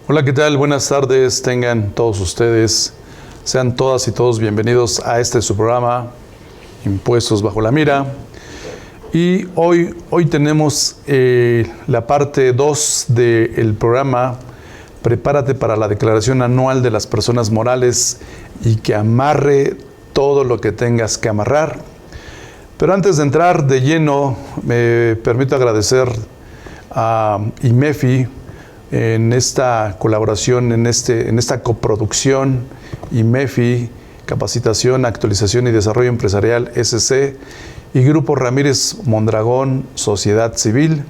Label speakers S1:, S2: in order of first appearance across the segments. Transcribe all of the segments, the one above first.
S1: Hola, ¿qué tal? Buenas tardes, tengan todos ustedes, sean todas y todos bienvenidos a su programa, Impuestos Bajo la Mira. Y hoy tenemos la parte 2 del programa, Prepárate para la declaración anual de las personas morales y que amarre todo lo que tengas que amarrar. Pero antes de entrar de lleno, me permito agradecer a IMEFI en esta colaboración, en esta coproducción, IMEFI, Capacitación, Actualización y Desarrollo Empresarial, SC, y Grupo Ramírez Mondragón, Sociedad Civil,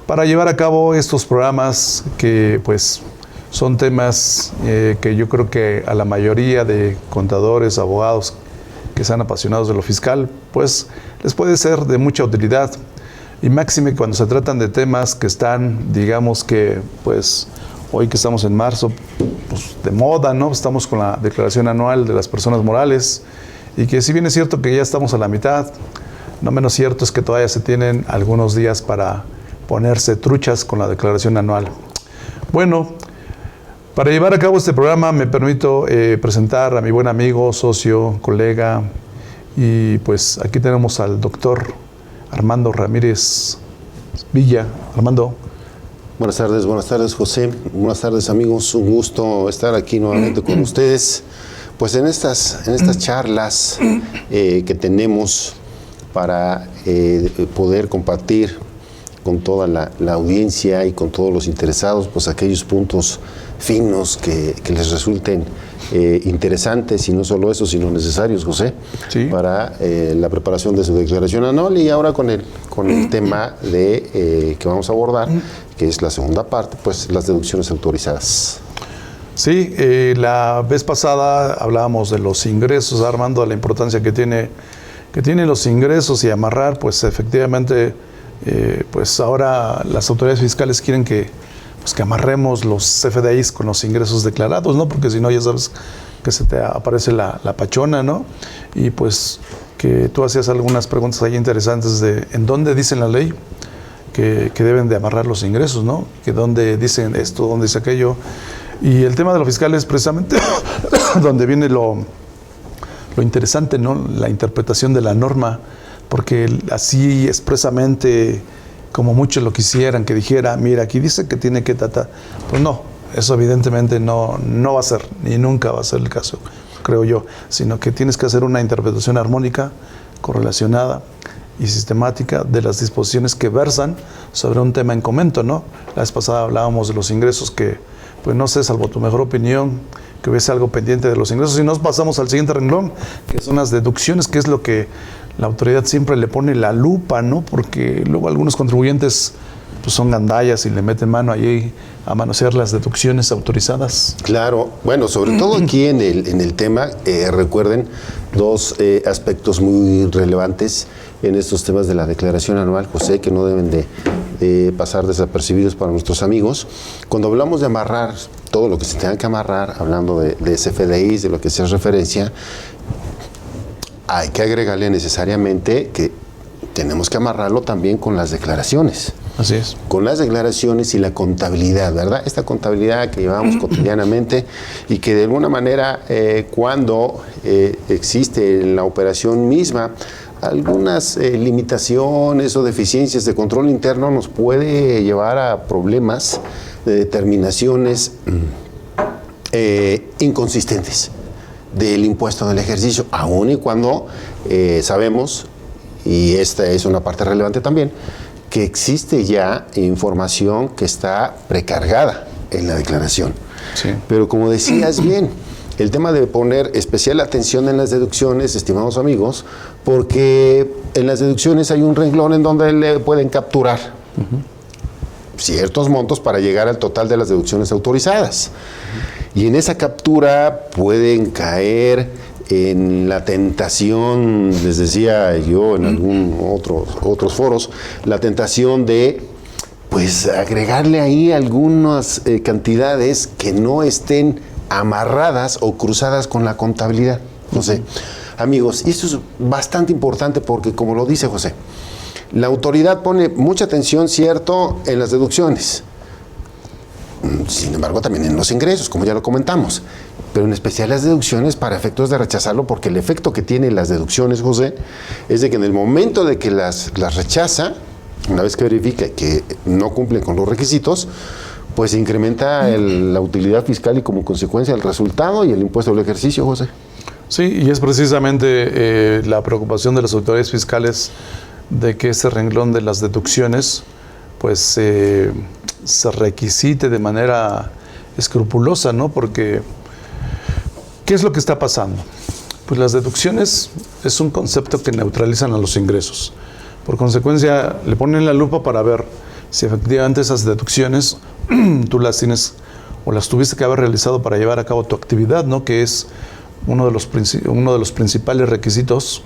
S1: para llevar a cabo estos programas que pues son temas que yo creo que a la mayoría de contadores, abogados que sean apasionados de lo fiscal, pues les puede ser de mucha utilidad. Y máxime cuando se tratan de temas que están, digamos que, pues, hoy que estamos en marzo, pues, de moda, ¿no? Estamos con la declaración anual de las personas morales y que si bien es cierto que ya estamos a la mitad, no menos cierto es que todavía se tienen algunos días para ponerse truchas con la declaración anual. Bueno, para llevar a cabo este programa me permito presentar a mi buen amigo, socio, colega, y pues aquí tenemos al doctor Armando Ramírez Villa. Armando.
S2: Buenas tardes José, buenas tardes amigos, un gusto estar aquí nuevamente con ustedes, pues en estas charlas que tenemos para poder compartir con toda la audiencia y con todos los interesados, pues aquellos puntos finos que les resulten interesantes, y no solo eso, sino necesarios, José,
S1: sí,
S2: para la preparación de su declaración anual. Y ahora con el tema que vamos a abordar, que es la segunda parte, pues las deducciones autorizadas.
S1: Sí, la vez pasada hablábamos de los ingresos, Armando, de la importancia que tienen los ingresos y amarrar, pues efectivamente, pues ahora las autoridades fiscales quieren que amarremos los CFDIs con los ingresos declarados, ¿no? Porque si no, ya sabes que se te aparece la pachona, ¿no? Y pues que tú hacías algunas preguntas ahí interesantes de en dónde dice la ley que deben de amarrar los ingresos, ¿no? Que dónde dicen esto, dónde dice aquello. Y el tema de los fiscales es precisamente donde viene lo interesante, ¿no? La interpretación de la norma, porque así expresamente, como muchos lo quisieran, que dijera, mira, aquí dice que tiene que tratar. Pues no, eso evidentemente no va a ser, ni nunca va a ser el caso, creo yo, sino que tienes que hacer una interpretación armónica, correlacionada y sistemática de las disposiciones que versan sobre un tema en comento, ¿no? La vez pasada hablábamos de los ingresos que, pues no sé, salvo tu mejor opinión, que hubiese algo pendiente de los ingresos, y nos pasamos al siguiente renglón, que son las deducciones, que es lo que la autoridad siempre le pone la lupa, ¿no? Porque luego algunos contribuyentes pues son gandallas y le meten mano allí a manosear las deducciones autorizadas.
S2: Claro, bueno, sobre todo aquí en el tema, recuerden dos aspectos muy relevantes en estos temas de la declaración anual, José, que no deben de pasar desapercibidos para nuestros amigos. Cuando hablamos de amarrar todo lo que se tenga que amarrar, hablando de CFDIs, de lo que se hace referencia, hay que agregarle necesariamente que tenemos que amarrarlo también con las declaraciones.
S1: Así es.
S2: Con las declaraciones y la contabilidad, ¿verdad? Esta contabilidad que llevamos cotidianamente y que de alguna manera cuando existe en la operación misma algunas limitaciones o deficiencias de control interno, nos puede llevar a problemas de determinaciones inconsistentes del impuesto del ejercicio, aun y cuando sabemos, y esta es una parte relevante también, que existe ya información que está precargada en la declaración.
S1: Sí.
S2: Pero como decías bien, el tema de poner especial atención en las deducciones, estimados amigos, porque en las deducciones hay un renglón en donde le pueden capturar ciertos montos para llegar al total de las deducciones autorizadas. Y en esa captura pueden caer en la tentación, les decía yo en otros foros, la tentación de pues agregarle ahí algunas cantidades que no estén amarradas o cruzadas con la contabilidad. José, amigos, y esto es bastante importante porque, como lo dice José, la autoridad pone mucha atención, cierto, en las deducciones, sin embargo, también en los ingresos, como ya lo comentamos. Pero en especial las deducciones para efectos de rechazarlo, porque el efecto que tienen las deducciones, José, es de que en el momento de que las rechaza, una vez que verifica que no cumplen con los requisitos, pues se incrementa la utilidad fiscal y como consecuencia el resultado y el impuesto del ejercicio, José.
S1: Sí, y es precisamente la preocupación de las autoridades fiscales de que ese renglón de las deducciones pues se requisite de manera escrupulosa, ¿no? Porque ¿qué es lo que está pasando? Pues las deducciones es un concepto que neutralizan a los ingresos. Por consecuencia, le ponen la lupa para ver si efectivamente esas deducciones tú las tienes o las tuviste que haber realizado para llevar a cabo tu actividad, ¿no? Que es uno de los principales requisitos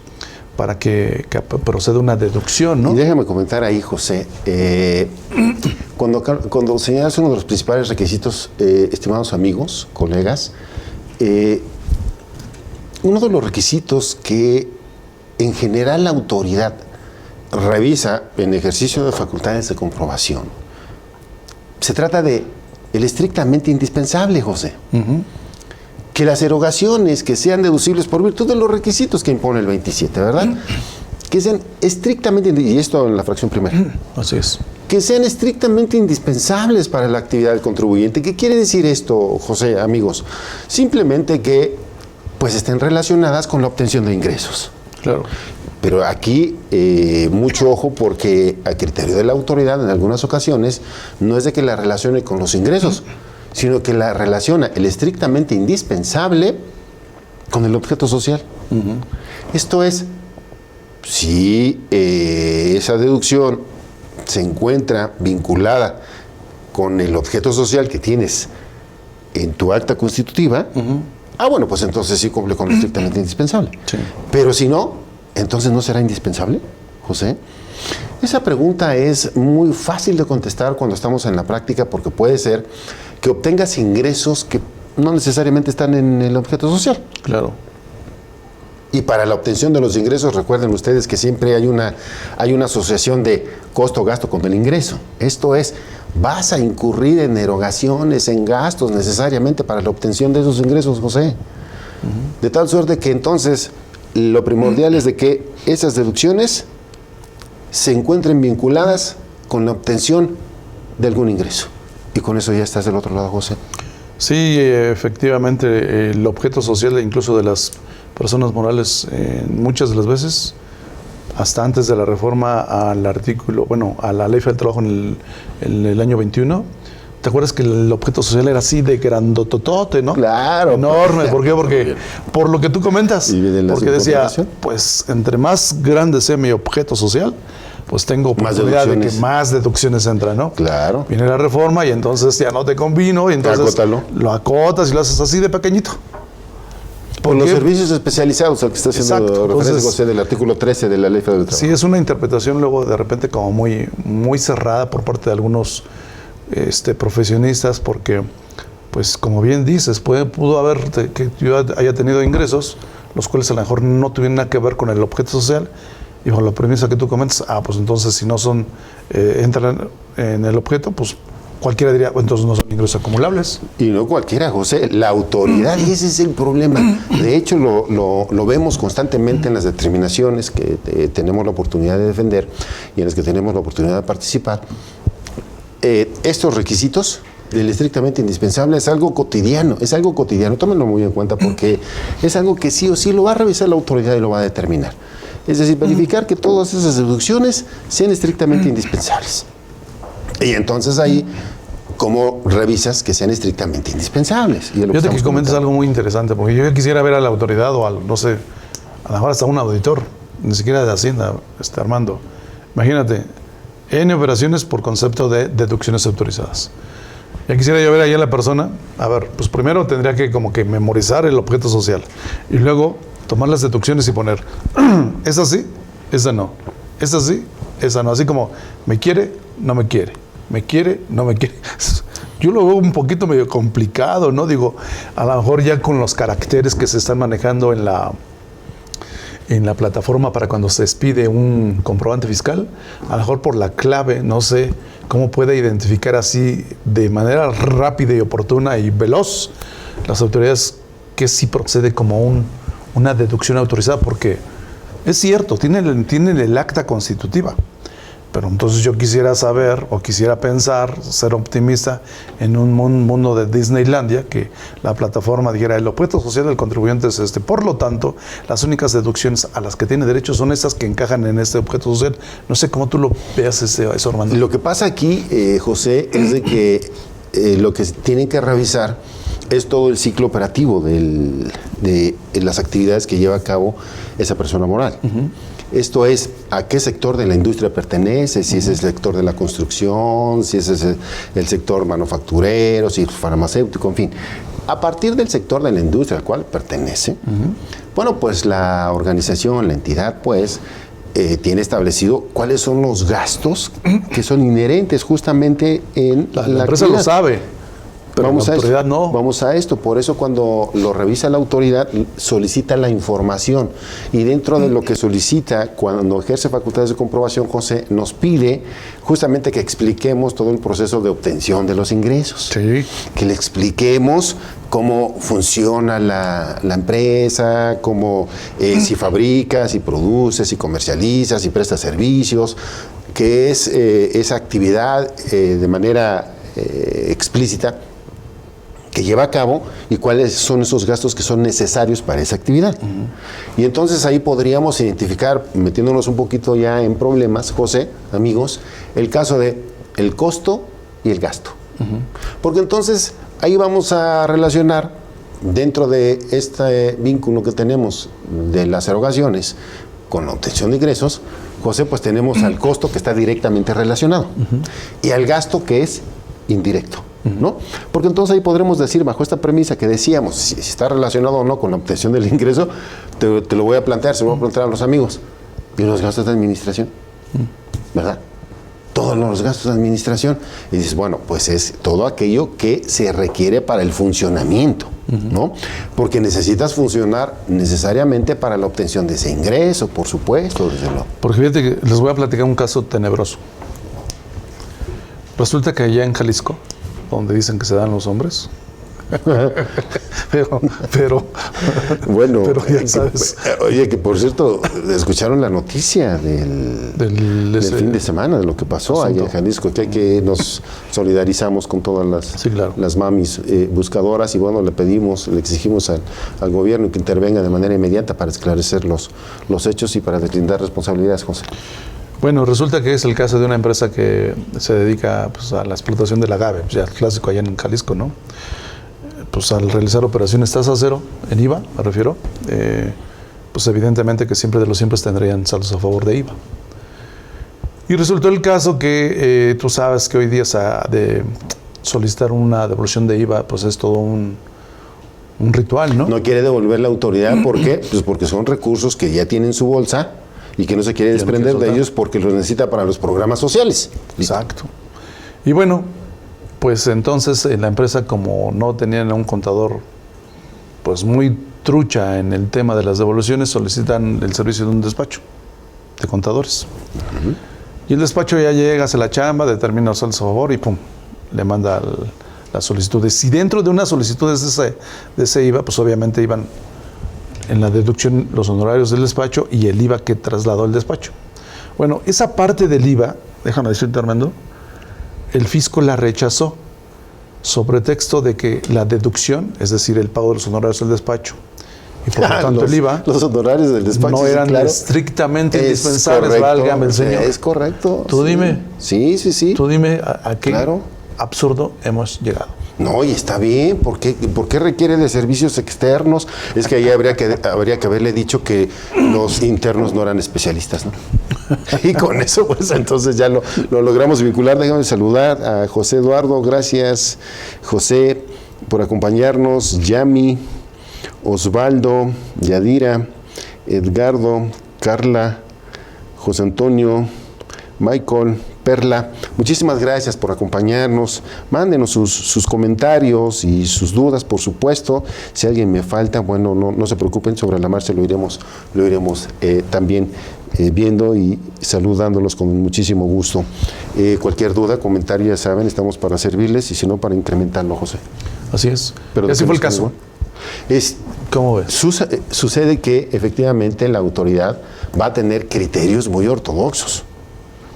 S1: para que proceda una deducción, ¿no?
S2: Y déjame comentar ahí, José, cuando señalas uno de los principales requisitos, estimados amigos, colegas, uno de los requisitos que en general la autoridad revisa en ejercicio de facultades de comprobación, se trata de el estrictamente indispensable, José. Que las erogaciones que sean deducibles por virtud de los requisitos que impone el 27, ¿verdad? Que sean estrictamente, y esto en la fracción primera.
S1: Así es.
S2: Que sean estrictamente indispensables para la actividad del contribuyente. ¿Qué quiere decir esto, José, amigos? Simplemente que pues estén relacionadas con la obtención de ingresos.
S1: Claro.
S2: Pero aquí mucho ojo, porque a criterio de la autoridad en algunas ocasiones no es de que la relacione con los ingresos, sino que la relaciona el estrictamente indispensable con el objeto social. Esto es, si esa deducción se encuentra vinculada con el objeto social que tienes en tu acta constitutiva, bueno, pues entonces sí cumple con lo estrictamente indispensable.
S1: Sí.
S2: Pero si no, entonces no será indispensable, José. Esa pregunta es muy fácil de contestar cuando estamos en la práctica, porque puede ser que obtengas ingresos que no necesariamente están en el objeto social.
S1: Claro.
S2: Y para la obtención de los ingresos, recuerden ustedes que siempre hay una asociación de costo-gasto con el ingreso. Esto es, vas a incurrir en erogaciones, en gastos necesariamente para la obtención de esos ingresos, José. De tal suerte que entonces lo primordial es de que esas deducciones se encuentren vinculadas con la obtención de algún ingreso. Y con eso ya estás del otro lado, José.
S1: Sí, efectivamente, el objeto social incluso de las personas morales, muchas de las veces, hasta antes de la reforma al artículo, a la Ley Federal del Trabajo en el año 21, ¿te acuerdas que el objeto social era así de grandototote, ¿no?
S2: Claro.
S1: Enorme. ¿Por qué? Porque, por lo que tú comentas, porque decía, pues entre más grande sea mi objeto social, pues tengo oportunidad de que más deducciones entran, ¿no?
S2: Claro.
S1: Viene la reforma y entonces ya no te convino y entonces
S2: Acótalo.
S1: lo acotas y lo haces así de pequeñito.
S2: Por los servicios especializados al que está haciendo referencia,
S1: entonces,
S2: José, del artículo 13 de la Ley Federal del Trabajo.
S1: Sí, es una interpretación luego de repente como muy cerrada por parte de algunos profesionistas, porque, pues como bien dices, pudo haber que yo haya tenido ingresos, los cuales a lo mejor no tuvieron nada que ver con el objeto social, y con la premisa que tú comentas, pues entonces si no son, entran en el objeto, pues cualquiera diría, entonces no son ingresos acumulables.
S2: Y no cualquiera, José, la autoridad, y ese es el problema. De hecho, lo vemos constantemente en las determinaciones que tenemos la oportunidad de defender y en las que tenemos la oportunidad de participar. Estos requisitos del estrictamente indispensable es algo cotidiano, tómenlo muy en cuenta, porque es algo que sí o sí lo va a revisar la autoridad y lo va a determinar. Es decir, verificar que todas esas deducciones sean estrictamente indispensables. Y entonces ahí, ¿cómo revisas que sean estrictamente indispensables?
S1: Fíjate que comentas algo muy interesante, porque yo quisiera ver a la autoridad o al, no sé, a lo mejor hasta un auditor, ni siquiera de Hacienda, Armando. Imagínate, N operaciones por concepto de deducciones autorizadas. Ya quisiera yo ver ahí a la persona, pues primero tendría que como que memorizar el objeto social y luego tomar las deducciones y poner, esa sí, esa no, esa sí, esa no, así como, me quiere, no me quiere, me quiere, no me quiere. Yo lo veo un poquito medio complicado, ¿no? Digo, a lo mejor ya con los caracteres que se están manejando en la plataforma para cuando se expide un comprobante fiscal, a lo mejor por la clave, no sé, ¿Cómo puede identificar así de manera rápida y oportuna y veloz las autoridades que sí procede como una deducción autorizada? Porque es cierto, tienen el acta constitutiva. Pero entonces yo quisiera saber o quisiera pensar, ser optimista en un mundo de Disneylandia, que la plataforma dijera el objeto social del contribuyente es este. Por lo tanto, las únicas deducciones a las que tiene derecho son esas que encajan en este objeto social. No sé cómo tú lo veas eso, Armando.
S2: Lo que pasa aquí, José, es de que lo que tienen que revisar es todo el ciclo operativo de las actividades que lleva a cabo esa persona moral. Uh-huh. Esto es, a qué sector de la industria pertenece, si es el sector de la construcción, si es el sector manufacturero, si es farmacéutico, en fin. A partir del sector de la industria al cual pertenece, bueno, pues la organización, la entidad, pues, tiene establecido cuáles son los gastos que son inherentes justamente en
S1: la empresa actividad. Lo sabe. Pero
S2: vamos
S1: la autoridad no.
S2: Vamos a esto. Por eso cuando lo revisa la autoridad, solicita la información. Y dentro de lo que solicita, cuando ejerce facultades de comprobación, José, nos pide justamente que expliquemos todo el proceso de obtención de los ingresos.
S1: Sí.
S2: Que le expliquemos cómo funciona la empresa, cómo si fabrica, si produce, si comercializa, si presta servicios, qué es esa actividad de manera explícita que lleva a cabo y cuáles son esos gastos que son necesarios para esa actividad. Uh-huh. Y entonces ahí podríamos identificar, metiéndonos un poquito ya en problemas, José, amigos, el caso de el costo y el gasto. Uh-huh. Porque entonces ahí vamos a relacionar dentro de este vínculo que tenemos de las erogaciones con la obtención de ingresos, José, pues tenemos al costo que está directamente relacionado y al gasto que es indirecto, ¿no? Porque entonces ahí podremos decir, bajo esta premisa que decíamos, si está relacionado o no con la obtención del ingreso, te lo voy a plantear, se lo voy a plantear a los amigos. ¿Y los gastos de administración? ¿Verdad? Todos los gastos de administración. Y dices, bueno, pues es todo aquello que se requiere para el funcionamiento, ¿no? Porque necesitas funcionar necesariamente para la obtención de ese ingreso, por supuesto, desde luego.
S1: Porque fíjate que les voy a platicar un caso tenebroso. Resulta que allá en Jalisco, donde dicen que se dan los hombres, pero
S2: bueno,
S1: pero ya sabes.
S2: Oye, que por cierto, escucharon la noticia del fin de semana, de lo que pasó allá en Jalisco, que nos solidarizamos con todas las mamis buscadoras y bueno, le exigimos al gobierno que intervenga de manera inmediata para esclarecer los hechos y para deslindar responsabilidades, José.
S1: Bueno, resulta que es el caso de una empresa que se dedica pues, a la explotación del agave, ya el clásico allá en Jalisco, ¿no? Pues al realizar operaciones tasa cero, en IVA, me refiero, pues evidentemente que siempre de los siempre tendrían saldos a favor de IVA. Y resultó el caso que tú sabes que hoy día de solicitar una devolución de IVA, pues es todo un ritual, ¿no?
S2: No quiere devolver la autoridad, ¿por qué? Pues porque son recursos que ya tienen su bolsa y que no se quiere desprender de ellos porque los necesita para los programas sociales.
S1: Exacto. Y bueno, pues entonces la empresa, como no tenían un contador pues muy trucha en el tema de las devoluciones, solicitan el servicio de un despacho de contadores. Uh-huh. Y el despacho ya llega, hace la chamba, determina los saldos a favor y pum, le manda las solicitudes. Y dentro de unas solicitudes de ese IVA, pues obviamente iban en la deducción los honorarios del despacho y el IVA que trasladó el despacho. Bueno, esa parte del IVA, déjame decirte, Armando, el fisco la rechazó sobre texto de que la deducción, es decir, el pago de los honorarios del despacho y por lo tanto el IVA,
S2: los honorarios del despacho
S1: no eran estrictamente indispensables, válgame el Señor.
S2: Es correcto.
S1: Tú dime.
S2: Sí.
S1: Tú dime a qué absurdo hemos llegado.
S2: No, y está bien, ¿por qué requiere de servicios externos? Es que ahí habría que haberle dicho que los internos no eran especialistas, ¿no? Y con eso, pues entonces ya lo logramos vincular. Déjame saludar a José Eduardo, gracias José por acompañarnos, Yami, Osvaldo, Yadira, Edgardo, Carla, José Antonio, Michael, Perla, muchísimas gracias por acompañarnos. Mándenos sus comentarios y sus dudas, por supuesto. Si alguien me falta, bueno, no se preocupen, sobre la marcha lo iremos también viendo y saludándolos con muchísimo gusto. Cualquier duda, comentario, ya saben, estamos para servirles y si no, para incrementarlo, José.
S1: Así es.
S2: Pero
S1: y así fue el caso. ¿Cómo ves?
S2: Sucede que efectivamente la autoridad va a tener criterios muy ortodoxos.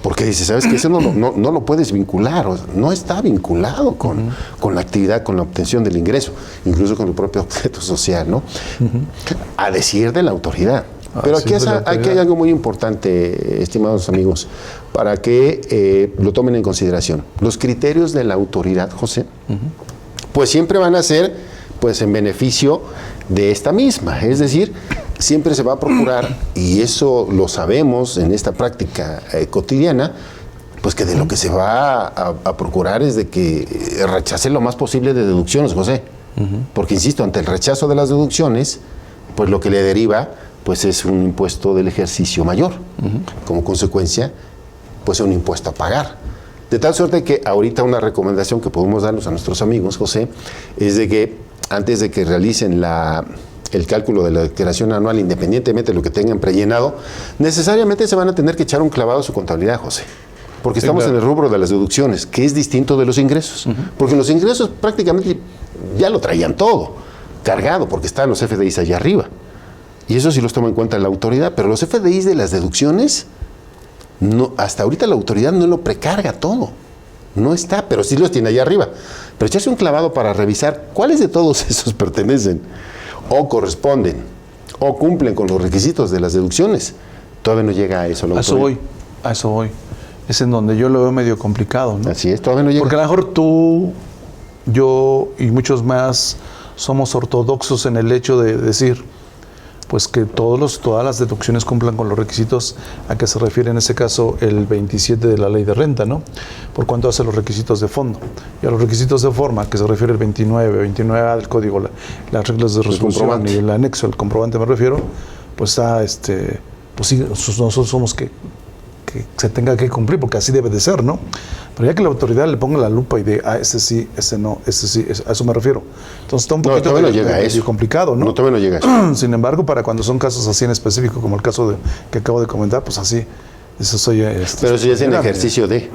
S2: Porque dice, ¿sabes qué? Eso no lo puedes vincular, o sea, no está vinculado con la actividad, con la obtención del ingreso, incluso con el propio objeto social, ¿no? A decir de la autoridad. Pero aquí hay algo muy importante, estimados amigos, para que lo tomen en consideración. Los criterios de la autoridad, José, pues siempre van a ser pues en beneficio de esta misma, es decir, siempre se va a procurar, y eso lo sabemos en esta práctica cotidiana, pues que de lo que se va a procurar es de que rechace lo más posible de deducciones, José. Porque, insisto, ante el rechazo de las deducciones, pues lo que le deriva, pues es un impuesto del ejercicio mayor. Como consecuencia, pues un impuesto a pagar. De tal suerte que ahorita una recomendación que podemos darnos a nuestros amigos, José, es de que antes de que realicen el cálculo de la declaración anual, independientemente de lo que tengan prellenado, necesariamente se van a tener que echar un clavado a su contabilidad, José. Porque estamos en el rubro de las deducciones, que es distinto de los ingresos. Porque los ingresos prácticamente ya lo traían todo cargado, porque están los FDIs allá arriba. Y eso sí los toma en cuenta la autoridad. Pero los FDIs de las deducciones, no, hasta ahorita la autoridad no lo precarga todo. No está, pero sí los tiene allá arriba. Pero echarse un clavado para revisar cuáles de todos esos pertenecen o corresponden o cumplen con los requisitos de las deducciones, todavía no llega a eso.
S1: A eso voy. Es en donde yo lo veo medio complicado, ¿no? Así
S2: es, todavía no llega.
S1: Porque a lo mejor tú, yo y muchos más somos ortodoxos en el hecho de decir, pues que todas las deducciones cumplan con los requisitos a que se refiere en ese caso el 27 de la Ley de Renta, ¿no? Por cuanto hace los requisitos de fondo. Y a los requisitos de forma, que se refiere el 29A del Código, las reglas de resolución y el anexo, el comprobante me refiero, pues está, pues sí, nosotros somos que se tenga que cumplir, porque así debe de ser, ¿no? Pero ya que la autoridad le ponga la lupa y de, ese sí, ese no, ese sí, a eso me refiero. Entonces está un poquito complicado, ¿no?
S2: No, todavía no llega a eso.
S1: Sin embargo, para cuando son casos así en específico, como el caso que acabo de comentar, pues así, eso soy...
S2: Pero eso ya es en ejercicio de...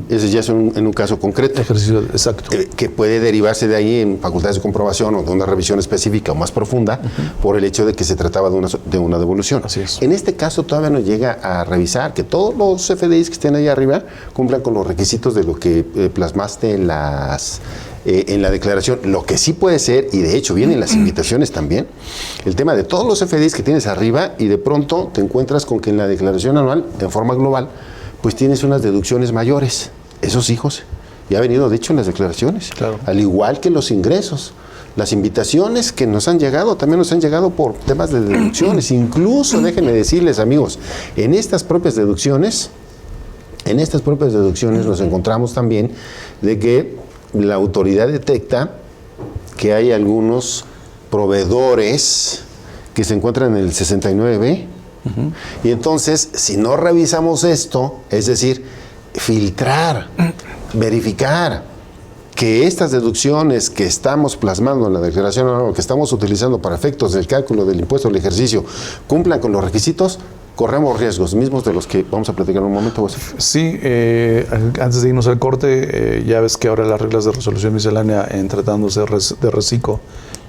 S2: Eso ya es en un caso concreto.
S1: Ejercicio, exacto.
S2: Que puede derivarse de ahí en facultades de comprobación o de una revisión específica o más profunda por el hecho de que se trataba de una devolución.
S1: Así es.
S2: En este caso todavía no llega a revisar que todos los FDIs que estén ahí arriba cumplan con los requisitos de lo que plasmaste en la declaración. Lo que sí puede ser, y de hecho vienen las invitaciones también, el tema de todos los FDIs que tienes arriba y de pronto te encuentras con que en la declaración anual, en forma global, pues tienes unas deducciones mayores. Esos hijos, ya ha venido de hecho en las declaraciones,
S1: claro.
S2: Al igual que los ingresos. Las invitaciones que nos han llegado, también nos han llegado por temas de deducciones. Incluso, déjenme decirles, amigos, en estas propias deducciones nos encontramos también de que la autoridad detecta que hay algunos proveedores que se encuentran en el 69B. Y entonces, si no revisamos esto, es decir, filtrar, verificar que estas deducciones que estamos plasmando en la declaración o que estamos utilizando para efectos del cálculo del impuesto al ejercicio cumplan con los requisitos, corremos riesgos mismos de los que vamos a platicar en un momento, José.
S1: Sí, antes de irnos al corte, ya ves que ahora las reglas de resolución miscelánea en tratándose de reciclo,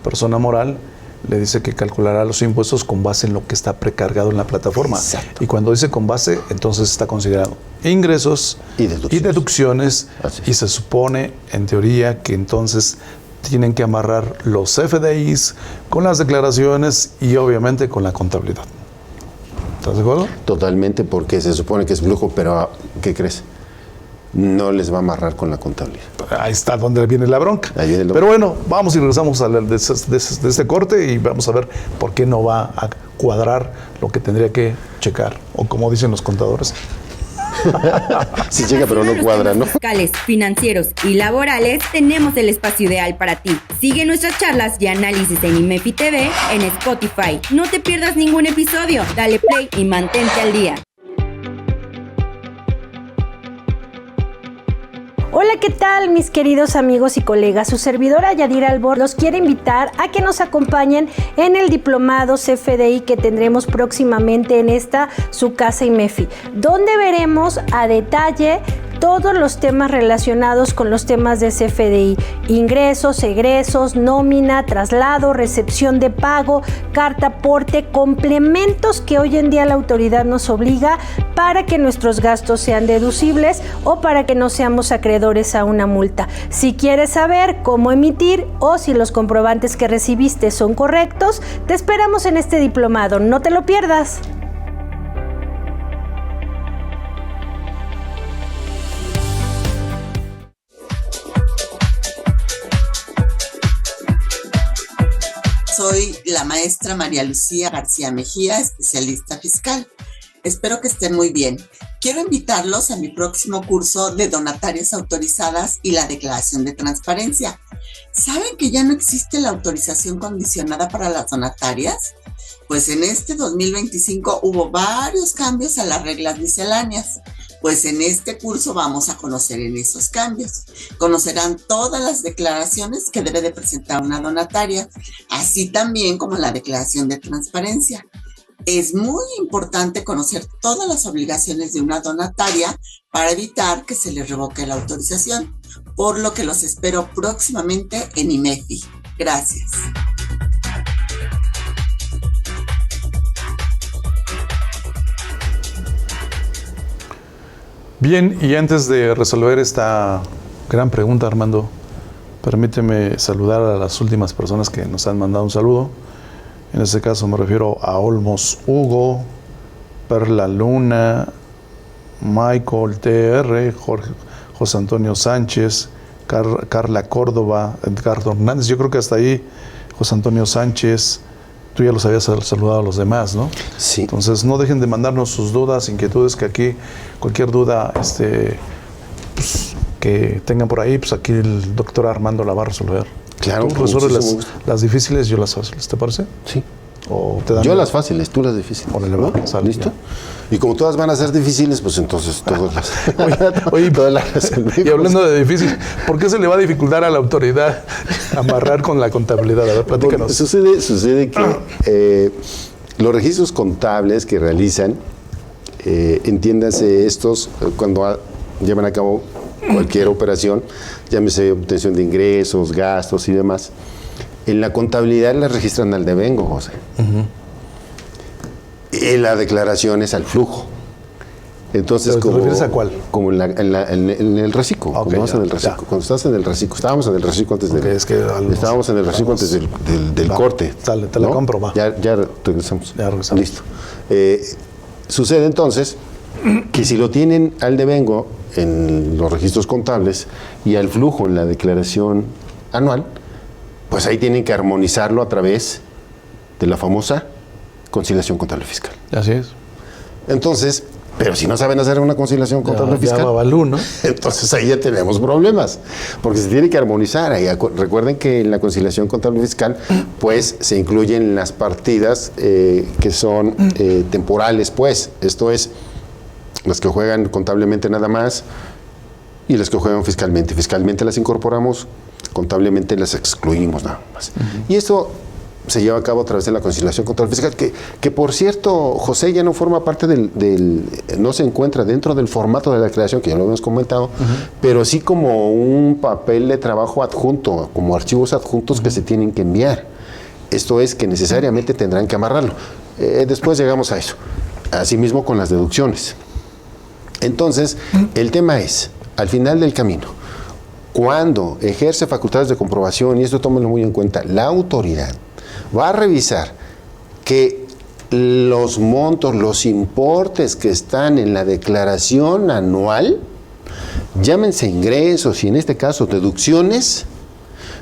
S1: persona moral, le dice que calculará los impuestos con base en lo que está precargado en la plataforma.
S2: Exacto.
S1: Y cuando dice con base, entonces está considerado ingresos y deducciones. Y se supone, en teoría, que entonces tienen que amarrar los FDIs con las declaraciones y obviamente con la contabilidad. ¿Estás de acuerdo?
S2: Totalmente, porque se supone que es flujo, pero ¿qué crees? No les va a amarrar con la contabilidad.
S1: Ahí está donde viene la bronca.
S2: Ahí viene
S1: Pero bueno, vamos y regresamos de este corte y vamos a ver por qué no va a cuadrar lo que tendría que checar. O como dicen los contadores.
S2: Sí checa, pero no cuadra, ¿no?
S3: Fiscales, financieros y laborales, tenemos el espacio ideal para ti. Sigue nuestras charlas y análisis en IMEFI TV en Spotify. No te pierdas ningún episodio. Dale play y mantente al día.
S4: Hola, ¿qué tal mis queridos amigos y colegas? Su servidora Yadira Albor los quiere invitar a que nos acompañen en el diplomado CFDI que tendremos próximamente en esta su casa IMEFI, donde veremos a detalle todos los temas relacionados con los temas de CFDI: ingresos, egresos, nómina, traslado, recepción de pago, carta aporte, complementos que hoy en día la autoridad nos obliga para que nuestros gastos sean deducibles o para que no seamos acreedores a una multa. Si quieres saber cómo emitir o si los comprobantes que recibiste son correctos, te esperamos en este diplomado. No te lo pierdas.
S5: Soy la maestra María Lucía García Mejía, especialista fiscal. Espero que estén muy bien. Quiero invitarlos a mi próximo curso de donatarias autorizadas y la declaración de transparencia. ¿Saben que ya no existe la autorización condicionada para las donatarias? Pues en este 2025 hubo varios cambios a las reglas misceláneas. Pues en este curso vamos a conocer en esos cambios. Conocerán todas las declaraciones que debe de presentar una donataria, así también como la declaración de transparencia. Es muy importante conocer todas las obligaciones de una donataria para evitar que se le revoque la autorización, por lo que los espero próximamente en IMEFI. Gracias.
S1: Bien, y antes de resolver esta gran pregunta, Armando, permíteme saludar a las últimas personas que nos han mandado un saludo. En este caso me refiero a Olmos Hugo, Perla Luna, Michael TR, José Antonio Sánchez, Carla Córdoba, Edgardo Hernández. Yo creo que hasta ahí José Antonio Sánchez. Tú ya los habías saludado a los demás, ¿no?
S2: Sí.
S1: Entonces, no dejen de mandarnos sus dudas, inquietudes, que aquí cualquier duda pues, que tengan por ahí, pues aquí el doctor Armando la va a resolver.
S2: Claro.
S1: Tú resuelves las difíciles, yo las fáciles, ¿te parece?
S2: Sí.
S1: ¿O te dan
S2: Yo las fáciles, tú las difíciles.
S1: Órale, va, sale,
S2: ¿listo?
S1: ya.
S2: Y como todas van a ser difíciles, pues entonces todas las...
S1: Oye,
S2: todas las resolvemos.
S1: y hablando de difícil, ¿por qué se le va a dificultar a la autoridad amarrar con la contabilidad? A ver, platícanos.
S2: Sucede que los registros contables que realizan, entiéndase estos, cuando llevan a cabo cualquier operación, llámese obtención de ingresos, gastos y demás, en la contabilidad las registran al devengo, José. Y la declaración es al flujo. Entonces,
S1: ¿Te refieres a cuál?
S2: Como en el reciclo.
S1: Okay,
S2: cuando vas en el reciclo. Cuando estás en el reciclo. Estábamos en el reciclo antes del... estábamos en el reciclo antes del corte.
S1: Dale, te la compro, va.
S2: Ya regresamos.
S1: Ya regresamos.
S2: Listo. Sucede entonces que si lo tienen al devengo en los registros contables y al flujo en la declaración anual, pues ahí tienen que armonizarlo a través de la famosa conciliación contable fiscal.
S1: Así es.
S2: Entonces, pero si no saben hacer una conciliación contable fiscal,
S1: ya Babalú, ¿no?
S2: entonces ahí ya tenemos problemas, porque se tiene que armonizar. Recuerden que en la conciliación contable fiscal, pues se incluyen las partidas que son temporales, pues, esto es, las que juegan contablemente nada más y las que juegan fiscalmente. Fiscalmente las incorporamos, contablemente las excluimos nada más. Y esto se lleva a cabo a través de la conciliación contable fiscal, que por cierto, José, ya no forma parte no se encuentra dentro del formato de la declaración, que ya lo hemos comentado, pero sí como un papel de trabajo adjunto, como archivos adjuntos que se tienen que enviar. Esto es que necesariamente tendrán que amarrarlo. Después llegamos a eso. Asimismo con las deducciones. Entonces, el tema es, al final del camino, cuando ejerce facultades de comprobación, y esto tómenlo muy en cuenta, la autoridad va a revisar que los montos, los importes que están en la declaración anual, llámense ingresos y en este caso deducciones,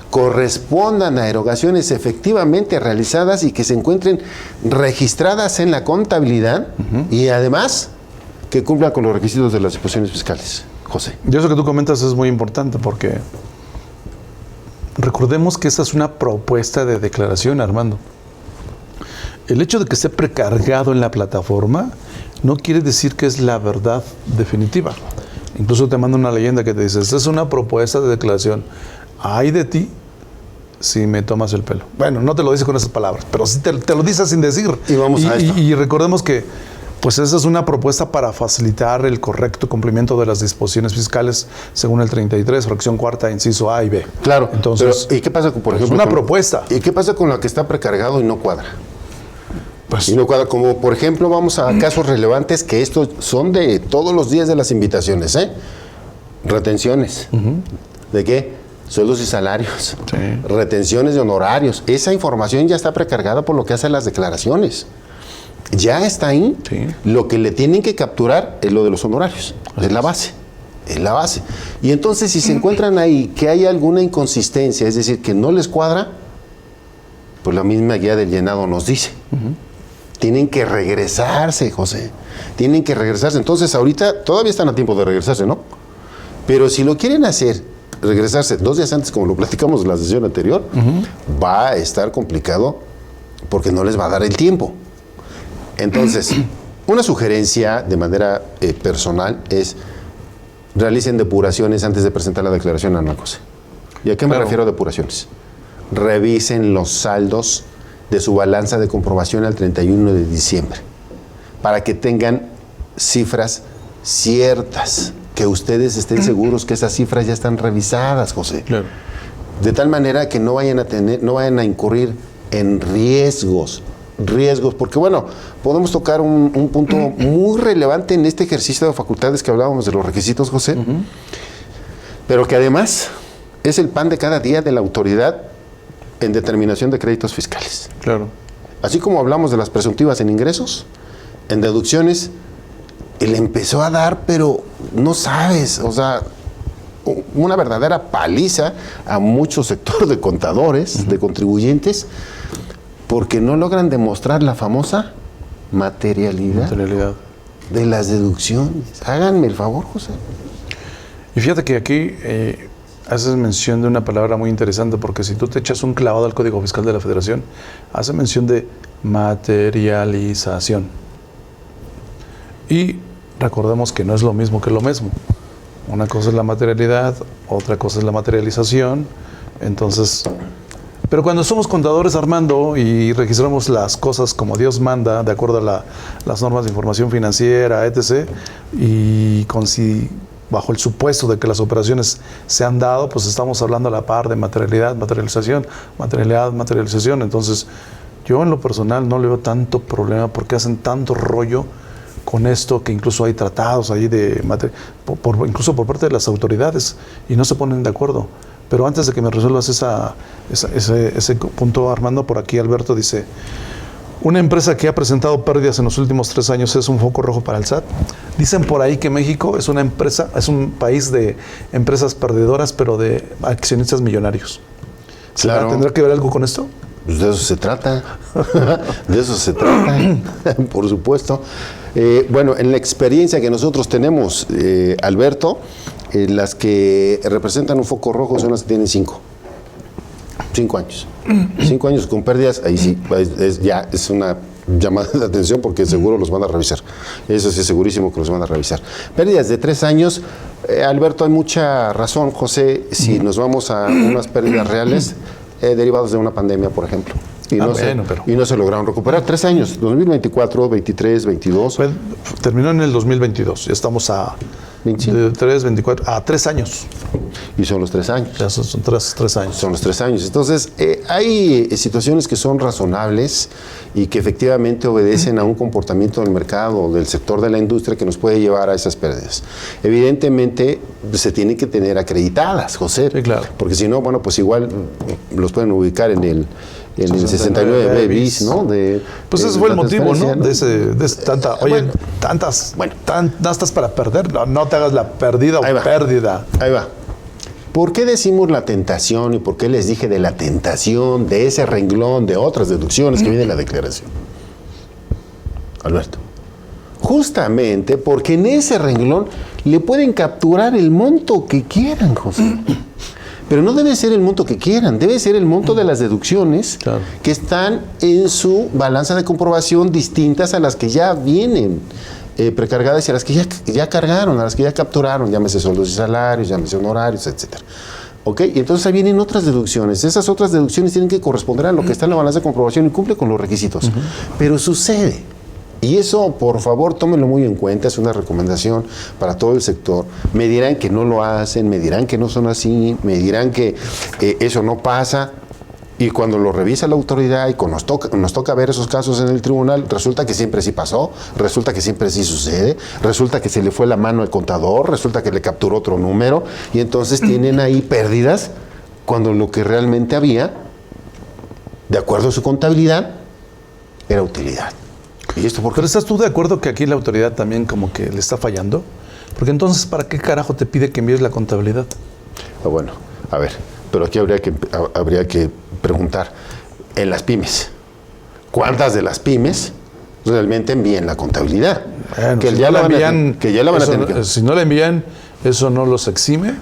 S2: correspondan a erogaciones efectivamente realizadas y que se encuentren registradas en la contabilidad y además que cumplan con los requisitos de las disposiciones fiscales. José.
S1: Y eso que tú comentas es muy importante porque recordemos que esta es una propuesta de declaración, Armando. El hecho de que esté precargado en la plataforma no quiere decir que es la verdad definitiva. Incluso te manda una leyenda que te dice, esta es una propuesta de declaración. Ay de ti si me tomas el pelo. Bueno, no te lo dice con esas palabras, pero sí te lo dice sin decir.
S2: Y vamos a esto.
S1: Y recordemos que pues esa es una propuesta para facilitar el correcto cumplimiento de las disposiciones fiscales según el 33, fracción cuarta, inciso A y B.
S2: Claro.
S1: Entonces,
S2: pero, ¿y qué pasa con, por ejemplo,
S1: es una propuesta?
S2: ¿Y qué pasa con la que está precargado y no cuadra?
S1: Pues,
S2: Y no cuadra, como por ejemplo, vamos a casos relevantes que estos son de todos los días de las invitaciones, ¿eh? Retenciones. ¿De qué? Sueldos y salarios.
S1: Sí.
S2: Retenciones de honorarios. Esa información ya está precargada por lo que hacen las declaraciones. Ya está ahí.
S1: Sí.
S2: Lo que le tienen que capturar es lo de los honorarios. Es la base. Es la base. Y entonces, si se encuentran ahí que hay alguna inconsistencia, es decir, que no les cuadra, pues la misma guía del llenado nos dice. Tienen que regresarse, José. Tienen que regresarse. Entonces, ahorita todavía están a tiempo de regresarse, ¿no? Pero si lo quieren hacer, regresarse 2 días antes, como lo platicamos en la sesión anterior, va a estar complicado porque no les va a dar el tiempo. Entonces, una sugerencia de manera personal es realicen depuraciones antes de presentar la declaración anual, José. ¿Y a qué me refiero a depuraciones? Revisen los saldos de su balanza de comprobación al 31 de diciembre para que tengan cifras ciertas, que ustedes estén seguros que esas cifras ya están revisadas, José.
S1: claro.
S2: De tal manera que no vayan a incurrir en riesgos, porque bueno, podemos tocar un punto muy relevante en este ejercicio de facultades que hablábamos de los requisitos, José, pero que además es el pan de cada día de la autoridad en determinación de créditos fiscales.
S1: Claro.
S2: Así como hablamos de las presuntivas en ingresos, en deducciones, él empezó a dar, pero no sabes, o sea, una verdadera paliza a mucho sector de contadores, de contribuyentes, porque no logran demostrar la famosa materialidad de las deducciones. Háganme el favor, José.
S1: Y fíjate que aquí haces mención de una palabra muy interesante, porque si tú te echas un clavado al Código Fiscal de la Federación, hace mención de materialización. Y recordemos que no es lo mismo que lo mismo. Una cosa es la materialidad, otra cosa es la materialización. Entonces, pero cuando somos contadores, Armando, y registramos las cosas como Dios manda, de acuerdo a las normas de información financiera, etc., y bajo el supuesto de que las operaciones se han dado, pues estamos hablando a la par de materialidad, materialización, materialidad, materialización. Entonces, yo en lo personal no le veo tanto problema porque hacen tanto rollo con esto, que incluso hay tratados ahí incluso por parte de las autoridades, y no se ponen de acuerdo. Pero antes de que me resuelvas ese punto, Armando, por aquí Alberto dice: una empresa que ha presentado pérdidas en los últimos 3 años es un foco rojo para el SAT. Dicen por ahí que México es un país de empresas perdedoras, pero de accionistas millonarios.
S2: Claro.
S1: ¿Tendrá que ver algo con esto?
S2: Pues de eso se trata. De eso se trata, por supuesto. Bueno, en la experiencia que nosotros tenemos, Alberto, las que representan un foco rojo son las que tienen 5 años. 5 años con pérdidas, ahí sí, es una llamada de atención porque seguro los van a revisar. Eso sí es segurísimo que los van a revisar. Pérdidas de 3 años, Alberto, hay mucha razón, José, si nos vamos a unas pérdidas reales derivadas de una pandemia, por ejemplo. Y no se lograron recuperar. 3 años, 2024, 23, 22.
S1: Terminó en el 2022, ya estamos a 25. 3, 24, a 3 años.
S2: Y son los 3 años.
S1: Ya son 3 años.
S2: Son los 3 años. Entonces, hay situaciones que son razonables y que efectivamente obedecen a un comportamiento del mercado, del sector de la industria, que nos puede llevar a esas pérdidas. Evidentemente, se tienen que tener acreditadas, José.
S1: Sí, claro.
S2: Porque si no, bueno, pues igual los pueden ubicar en el 69 bis, ¿no?
S1: Pues ese fue el motivo, ¿no?
S2: Bueno,
S1: tantas para perder, no te hagas la perdida o pérdida.
S2: Ahí va. ¿Por qué decimos la tentación y por qué les dije de la tentación, de ese renglón, de otras deducciones que viene en la declaración? Alberto. Justamente porque en ese renglón le pueden capturar el monto que quieran, José. Pero no debe ser el monto que quieran, debe ser el monto de las deducciones que están en su balanza de comprobación distintas a las que ya vienen precargadas y a las que ya cargaron, a las que ya capturaron, llámese sueldos y salarios, llámese honorarios, etcétera. ¿Ok? Y entonces ahí vienen otras deducciones. Esas otras deducciones tienen que corresponder a lo que está en la balanza de comprobación y cumple con los requisitos. Pero sucede. Y eso, por favor, tómenlo muy en cuenta, es una recomendación para todo el sector. Me dirán que no lo hacen, me dirán que no son así, me dirán que eso no pasa. Y cuando lo revisa la autoridad y cuando nos toca ver esos casos en el tribunal, resulta que siempre sí pasó, resulta que siempre sí sucede, resulta que se le fue la mano al contador, resulta que le capturó otro número, y entonces tienen ahí pérdidas cuando lo que realmente había, de acuerdo a su contabilidad, era utilidad. ¿Y esto por qué?
S1: Pero ¿estás tú de acuerdo que aquí la autoridad también como que le está fallando? Porque entonces, ¿para qué carajo te pide que envíes la contabilidad?
S2: Bueno, a ver, pero aquí habría que preguntar, en las pymes, ¿cuántas de las pymes realmente envían la contabilidad?
S1: Bueno,
S2: que
S1: si
S2: ya
S1: no
S2: la
S1: la
S2: van
S1: envían,
S2: que ya la van a tener que...
S1: Si no la envían, eso no los exime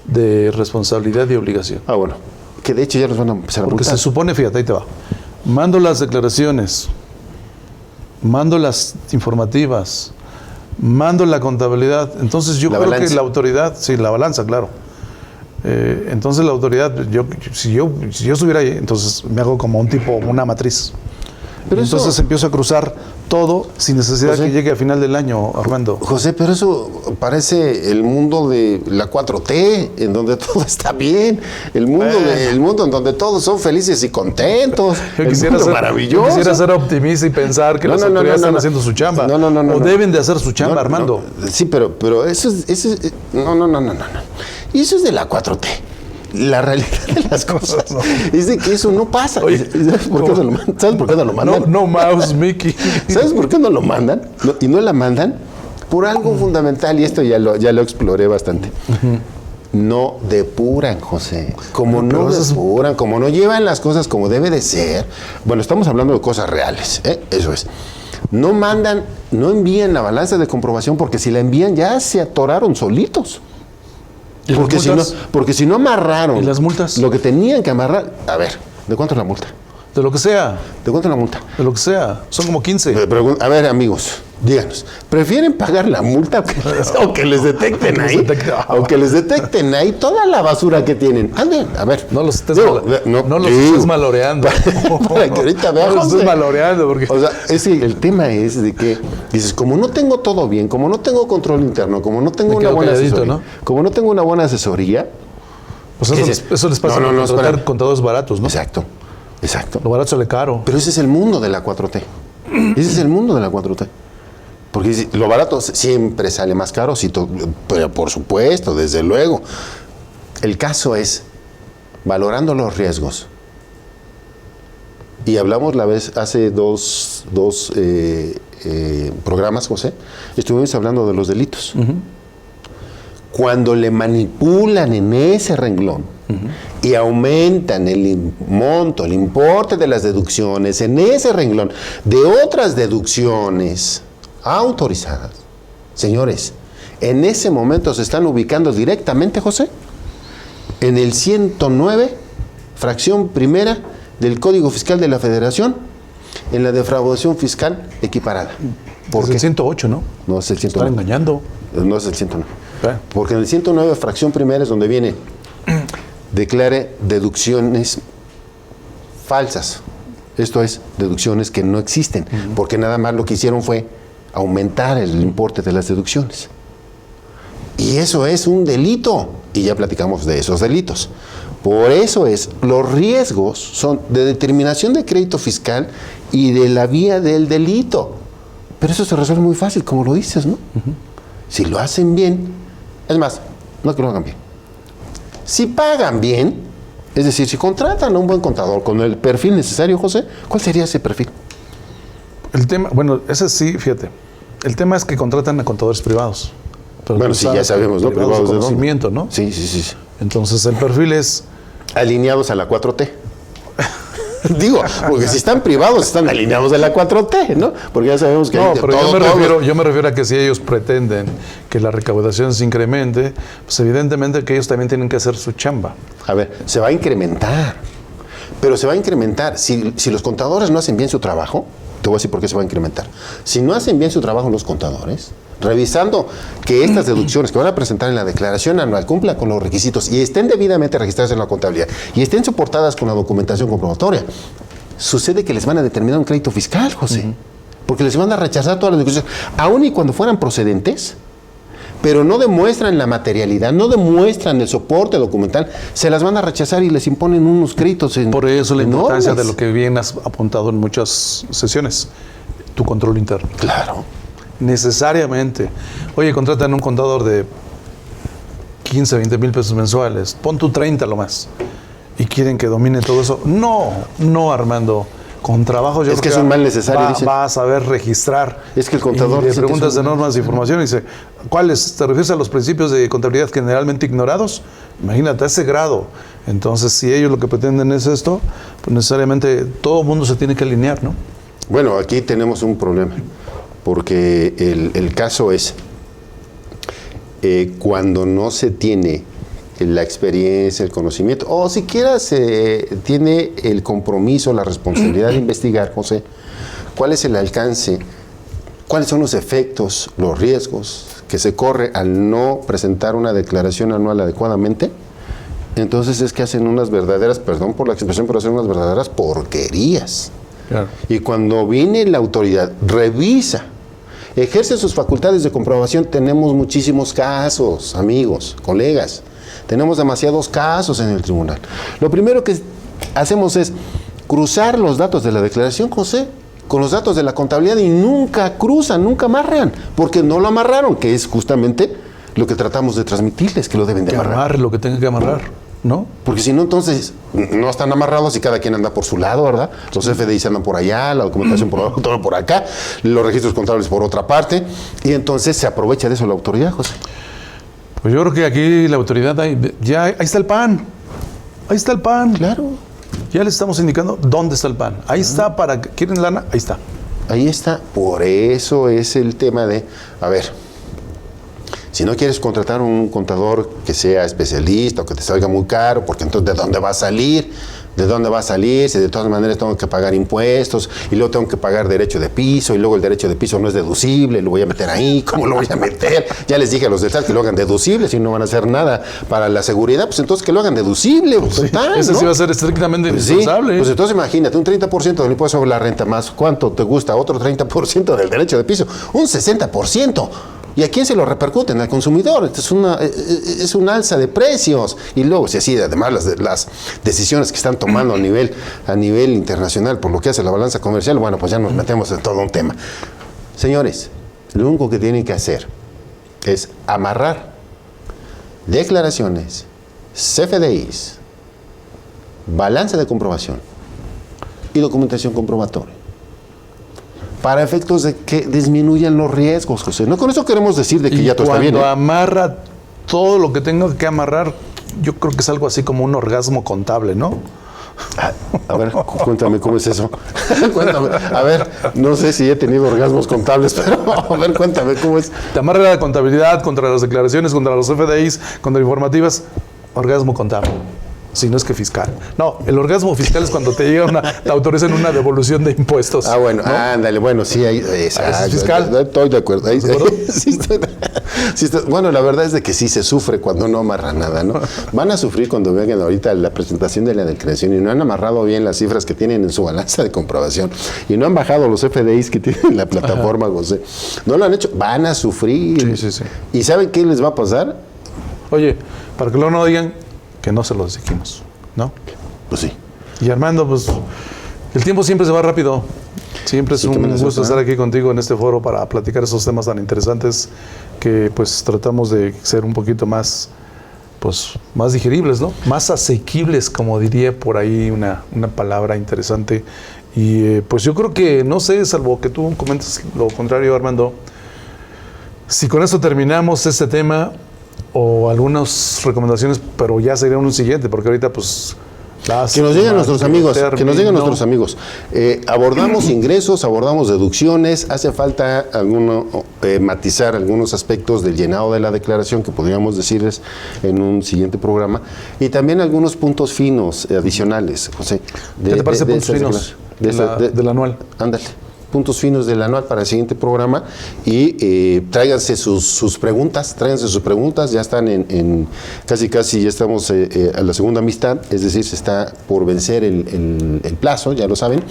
S1: de responsabilidad y obligación.
S2: Bueno, que de hecho ya los van a empezar a
S1: Porque
S2: multar.
S1: se supone, fíjate, ahí te va. Mando las declaraciones, mando las informativas, mando la contabilidad. Entonces yo creo que la autoridad, sí, la balanza, claro. Entonces la autoridad, si yo estuviera ahí, entonces me hago como una matriz. Pero entonces empiezo a cruzar todo sin necesidad de que llegue al final del año, Armando.
S2: José, pero eso parece el mundo de la 4T, en donde todo está bien, el mundo en donde todos son felices y contentos, el mundo maravilloso.
S1: Yo quisiera ser optimista y pensar que las autoridades están haciendo su chamba, o deben de hacer su chamba, Armando.
S2: Sí, pero eso es no. Y eso es de la 4T. La realidad de las cosas es de que eso no pasa.
S1: Oye,
S2: ¿Sabes por qué no lo mandan?
S1: No mouse, Mickey.
S2: ¿Sabes por qué no lo mandan? Y no la mandan por algo fundamental, y esto ya lo exploré bastante. No depuran, José. Como no depuran, como no llevan las cosas como debe de ser. Bueno, estamos hablando de cosas reales, eso es. No mandan, no envían la balanza de comprobación, porque si la envían ya se atoraron solitos. Porque si no amarraron.
S1: ¿Y las multas?
S2: Lo que tenían que amarrar. A ver, ¿de cuánto es la multa?
S1: De lo que sea.
S2: ¿De cuánto es la multa?
S1: De lo que sea. Son como 15.
S2: A ver, amigos, díganos. ¿Prefieren pagar la multa o que les detecten ahí? O que les detecten ahí toda la basura que tienen. Anden, a ver.
S1: No los estés maloreando.
S2: Para que ahorita veamos.
S1: No los estés maloreando. Porque...
S2: O sea, el tema es de que dices, como no tengo todo bien, como no tengo control interno, como no tengo una buena asesoría, ¿no? Como no tengo una buena asesoría.
S1: Pues eso les pasa a contratar contadores baratos, ¿no?
S2: Exacto.
S1: Lo barato sale caro.
S2: Pero ese es el mundo de la 4T. Ese es el mundo de la 4T. Porque lo barato siempre sale más caro, pero por supuesto, desde luego. El caso es, valorando los riesgos. Y hablamos hace dos programas, José, estuvimos hablando de los delitos. Cuando le manipulan en ese renglón y aumentan el monto, el importe de las deducciones en ese renglón de otras deducciones autorizadas, señores, en ese momento se están ubicando directamente, José, en el 109, fracción primera del Código Fiscal de la Federación, en la defraudación fiscal equiparada.
S1: ¿Por qué? Es el 108, ¿no?
S2: No, es el 109.
S1: Están engañando.
S2: No es el 109. Porque en el 109, fracción primera, es donde viene, declare deducciones falsas. Esto es, deducciones que no existen, porque nada más lo que hicieron fue aumentar el importe de las deducciones. Y eso es un delito, y ya platicamos de esos delitos. Por eso los riesgos son de determinación de crédito fiscal y de la vía del delito. Pero eso se resuelve muy fácil, como lo dices, ¿no? Si lo hacen bien, es más, no es que lo hagan bien. Si pagan bien, es decir, si contratan a un buen contador con el perfil necesario, José, ¿cuál sería ese perfil?
S1: El tema, bueno, ese sí, fíjate. El tema es que contratan a contadores privados.
S2: Bueno, sí, ya sabemos, ¿no?
S1: Privados de conocimiento, ¿no?
S2: Sí.
S1: Entonces, el perfil es...
S2: alineados a la 4T. Digo, porque si están privados, están alineados a la 4T, ¿no? Porque ya sabemos que...
S1: No, pero yo me refiero a que si ellos pretenden que la recaudación se incremente, pues evidentemente que ellos también tienen que hacer su chamba.
S2: A ver, se va a incrementar. Pero se va a incrementar. Si los contadores no hacen bien su trabajo, Te voy a decir por qué se va a incrementar. Si no hacen bien su trabajo los contadores, revisando que estas deducciones que van a presentar en la declaración anual cumplan con los requisitos y estén debidamente registradas en la contabilidad y estén soportadas con la documentación comprobatoria, sucede que les van a determinar un crédito fiscal, José, porque les van a rechazar todas las deducciones, aun y cuando fueran procedentes, pero no demuestran la materialidad, no demuestran el soporte documental, se las van a rechazar y les imponen unos créditos
S1: Por eso la
S2: enormes.
S1: importancia de lo que bien has apuntado en muchas sesiones, tu control interno.
S2: Claro.
S1: Necesariamente. Oye, contratan un contador de 15, 20 mil pesos mensuales, pon tu 30 lo más, y quieren que domine todo eso. No, Armando. Con trabajo yo
S2: Es
S1: creo
S2: que es un mal necesario, dicen.
S1: va a saber registrar.
S2: Es que el contador
S1: Y le
S2: dice que
S1: preguntas
S2: es
S1: de
S2: un-
S1: normas de información y dice, ¿cuáles? ¿Te refieres a los principios de contabilidad generalmente ignorados? Imagínate, a ese grado. Entonces, si ellos lo que pretenden es esto, pues necesariamente todo el mundo se tiene que alinear, ¿no?
S2: Bueno, aquí tenemos un problema, porque el caso es cuando no se tiene la experiencia, el conocimiento, o siquiera se tiene el compromiso, la responsabilidad de investigar, José, cuál es el alcance, cuáles son los efectos, los riesgos que se corre al no presentar una declaración anual adecuadamente. Entonces es que hacen unas verdaderas, perdón por la expresión, pero hacen unas verdaderas porquerías.
S1: Claro.
S2: Y cuando viene la autoridad, revisa, ejerce sus facultades de comprobación, tenemos muchísimos casos, amigos, colegas, tenemos demasiados casos en el tribunal. Lo primero que hacemos es cruzar los datos de la declaración, José, con los datos de la contabilidad y nunca cruzan, nunca amarran, porque no lo amarraron, que es justamente lo que tratamos de transmitirles, que lo deben de
S1: Que
S2: amarrar.
S1: amarre lo que tenga que amarrar, ¿no?
S2: Porque si no, entonces no están amarrados y cada quien anda por su lado, ¿verdad? Los FDIs andan por allá, la documentación por acá, los registros contables por otra parte, y entonces se aprovecha de eso la autoridad, José.
S1: Pues yo creo que aquí la autoridad, ahí está el pan. Ahí está el pan.
S2: Claro.
S1: Ya les estamos indicando dónde está el pan. Ahí está, para que quieren lana, ahí está.
S2: Ahí está. Por eso es el tema de, a ver, si no quieres contratar un contador que sea especialista o que te salga muy caro, porque entonces ¿de dónde va a salir? ¿De dónde va a salir? Si de todas maneras tengo que pagar impuestos y luego tengo que pagar derecho de piso y luego el derecho de piso no es deducible, lo voy a meter ahí, ¿cómo lo voy a meter? Ya les dije a los del SAT que lo hagan deducible, si no van a hacer nada para la seguridad, pues entonces que lo hagan deducible. Pues, total,
S1: Ese
S2: ¿no?
S1: sí va a ser estrictamente
S2: Pues sí,
S1: indispensable.
S2: pues entonces imagínate, un 30% del impuesto sobre la renta más, ¿cuánto te gusta? Otro 30% del derecho de piso, un 60%. ¿Y a quién se lo repercuten? Al consumidor. Esto es una alza de precios. Y luego, si así, además las decisiones que están tomando a nivel internacional por lo que hace la balanza comercial, bueno, pues ya nos metemos en todo un tema. Señores, lo único que tienen que hacer es amarrar declaraciones, CFDIs, balanza de comprobación y documentación comprobatoria, para efectos de que disminuyan los riesgos, José. No con eso queremos decir de que
S1: Y
S2: ya todo está bien.
S1: cuando
S2: ¿eh?
S1: amarra todo lo que tenga que amarrar, yo creo que es algo así como un orgasmo contable, ¿no?
S2: A ver, cuéntame cómo es eso. Cuéntame. A ver, no sé si he tenido orgasmos contables, pero a ver, cuéntame cómo es.
S1: Te amarra la contabilidad contra las declaraciones, contra los FDIs, contra informativas, orgasmo contable. Si no es que fiscal. No, el orgasmo fiscal es cuando te llega te autorizan una devolución de impuestos.
S2: Ah, bueno,
S1: ¿no?
S2: ándale, bueno, sí, ahí,
S1: ¿Ese es fiscal?
S2: Estoy de acuerdo. Ahí,
S1: ¿De acuerdo?
S2: sí estoy- bueno, la verdad es de que sí se sufre cuando no amarra nada, ¿no? Van a sufrir cuando vean ahorita la presentación de la declaración y no han amarrado bien las cifras que tienen en su balanza de comprobación y no han bajado los FDIs que tienen en la plataforma, José. No lo han hecho, van a sufrir.
S1: Sí.
S2: ¿Y saben qué les va a pasar?
S1: Oye, para que luego no digan que no se los dijimos, ¿no?
S2: Pues sí.
S1: Y Armando, pues el tiempo siempre se va rápido. Siempre es
S2: Sí, que me
S1: un
S2: lo
S1: gusto
S2: sepa.
S1: estar aquí contigo en este foro para platicar esos temas tan interesantes que pues tratamos de ser un poquito más, pues, más digeribles, ¿no? Más asequibles, como diría por ahí una palabra interesante. Y pues yo creo que, no sé, salvo que tú comentes lo contrario, Armando, si con esto terminamos este tema o algunas recomendaciones, pero ya sería un siguiente, porque ahorita pues...
S2: Que nos lleguen nuestros amigos, que nos lleguen nuestros amigos. Abordamos ingresos, abordamos deducciones, hace falta matizar algunos aspectos del llenado de la declaración que podríamos decirles en un siguiente programa y también algunos puntos finos adicionales, José.
S1: ¿Qué te parece puntos
S2: esta
S1: finos
S2: declaración.
S1: del anual?
S2: Ándale. puntos finos del anual para el siguiente programa y tráiganse sus preguntas, ya están en casi ya estamos a la segunda mitad, es decir, se está por vencer el plazo, ya lo saben.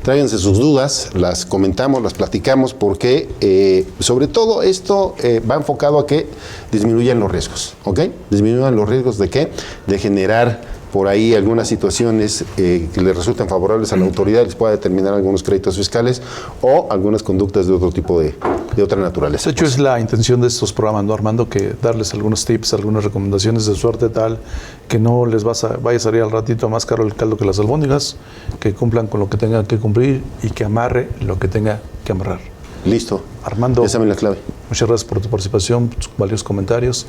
S2: Tráiganse sus dudas, las comentamos, las platicamos, porque sobre todo esto va enfocado a que disminuyan los riesgos, ¿ok? Disminuyan los riesgos ¿de qué? De generar por ahí algunas situaciones que les resultan favorables a la autoridad, les pueda determinar algunos créditos fiscales o algunas conductas de otro tipo de otra naturaleza.
S1: De hecho, es la intención de estos programas, ¿no, Armando? Que darles algunos tips, algunas recomendaciones de suerte tal que no les vaya a salir al ratito más caro el caldo que las albóndigas, que cumplan con lo que tengan que cumplir y que amarre lo que tenga que amarrar.
S2: Listo.
S1: Armando,
S2: ya saben la clave.
S1: Muchas gracias por tu participación, tus valiosos comentarios.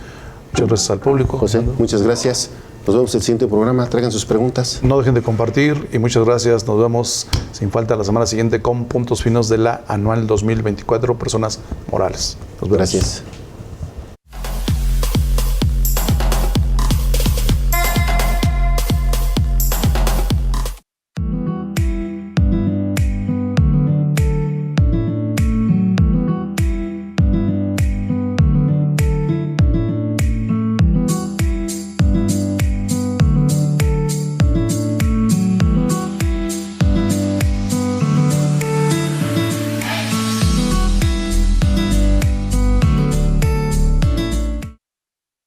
S1: Muchas gracias al público.
S2: José,
S1: Armando,
S2: muchas gracias. Nos vemos en el siguiente programa. Traigan sus preguntas.
S1: no dejen de compartir y muchas gracias. Nos vemos sin falta la semana siguiente con puntos finos de la anual 2024, personas morales. Nos vemos.
S2: Gracias.